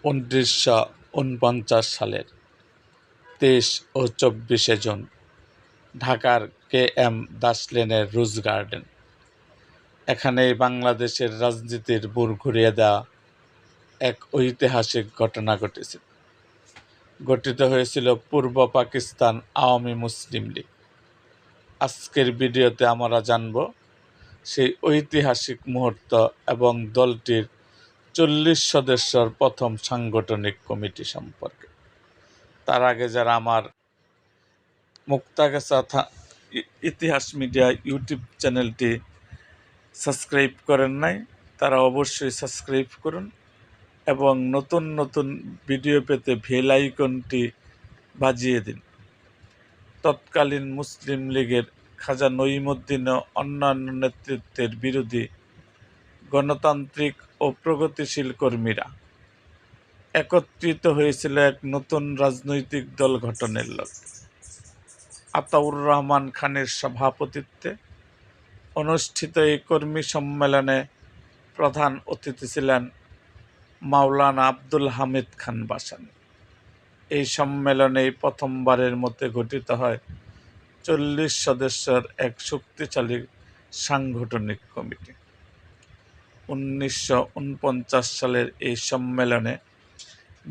1949 সালের 23 ও 24 জুন ঢাকার KM দাস লেনের রোজ গার্ডেন, এখানেই বাংলাদেশের রাজনীতির বুড় ঘুরিয়ে দেওয়া এক ঐতিহাসিক ঘটনা ঘটেছিল। গঠিত হয়েছিল পূর্ব পাকিস্তান আওয়ামী মুসলিম লীগ। আজকের ভিডিওতে আমরা জানব সেই ঐতিহাসিক মুহূর্ত এবং দলটির 40 সদস্যর প্রথম সাংগঠনিক কমিটি সম্পর্কে। তার আগে যারা আমার মুক্তাগাছা ইতিহাস মিডিয়া ইউটিউব চ্যানেলটি সাবস্ক্রাইব করেন নাই, তারা অবশ্যই সাবস্ক্রাইব করুন এবং নতুন নতুন ভিডিও পেতে বেল আইকনটি বাজিয়ে দিন। তৎকালীন মুসলিম লীগের খাজা নঈমুদ্দিন ও অন্যান্য নেতৃত্বের বিরোধী গণতান্ত্রিক ও প্রগতিশীল কর্মীরা একত্রিত হয়েছিল এক নতুন রাজনৈতিক দল গঠনের লক্ষ্যে। আতাউর রহমান খানের সভাপতিত্বে অনুষ্ঠিত এই কর্মী সম্মেলনে প্রধান অতিথি ছিলেন মাওলানা আব্দুল হামিদ খান ভাসানী। এই সম্মেলনে প্রথমবারের মতো গঠিত হয় 40 সদস্যের এক শক্তিশালী সাংগঠনিক কমিটি। 1949 সালের এই সম্মেলনে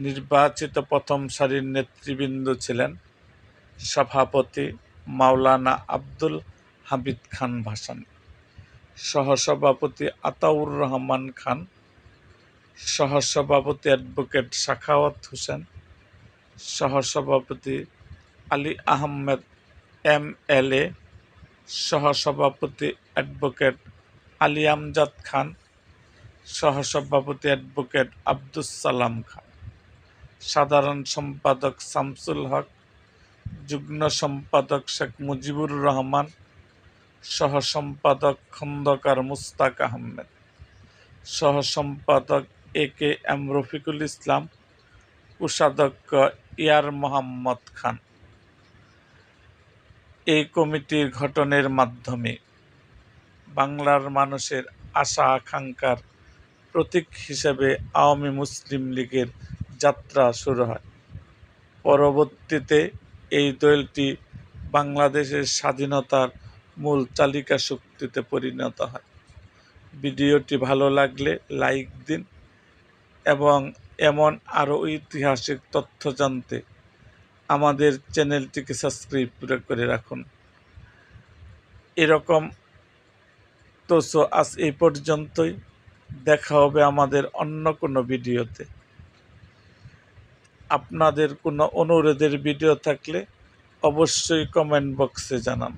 নির্বাচিত প্রথম সারির নেতৃবৃন্দ ছিলেন সভাপতি মাওলানা আব্দুল হামিদ খান ভাসানী, সহসভাপতি আতাউর রহমান খান, সহসভাপতি অ্যাডভোকেট সাখাওয়াত হোসেন, সহসভাপতি আলী আহমেদ MLA, সহসভাপতি অ্যাডভোকেট আলী আমজাদ খান, সহসভাপতি অ্যাডভোকেট আব্দুস সালাম খান, সাধারণ সম্পাদক শামসুল হক, যুগ্ম সম্পাদক শেখ মুজিবুর রহমান, সহসম্পাদক খন্দকার মুস্তাক আহমেদ, সহসম্পাদক AKM রফিকুল ইসলাম, কোষাধ্যক্ষ ইয়ার মোহাম্মদ খান। এই কমিটির গঠনের মাধ্যমে বাংলার মানুষের আশা আকাঙ্ক্ষার প্রতীক হিসেবে আওয়ামী মুসলিম লীগের যাত্রা শুরু হয়। পরবর্তীতে এই দলটি বাংলাদেশের স্বাধীনতার মূল চালিকা শক্তিতে পরিণত হয়। ভিডিওটি ভালো লাগলে লাইক দিন এবং এমন আরও ঐতিহাসিক তথ্য জানতে আমাদের চ্যানেলটিকে সাবস্ক্রাইব করে রাখুন। এরকম তো আজ এই পর্যন্তই, দেখা হবে আমাদের অন্য কোনো ভিডিওতে। আপনাদের কোনো অনুরোধের ভিডিও থাকলে অবশ্যই কমেন্ট বক্সে জানান।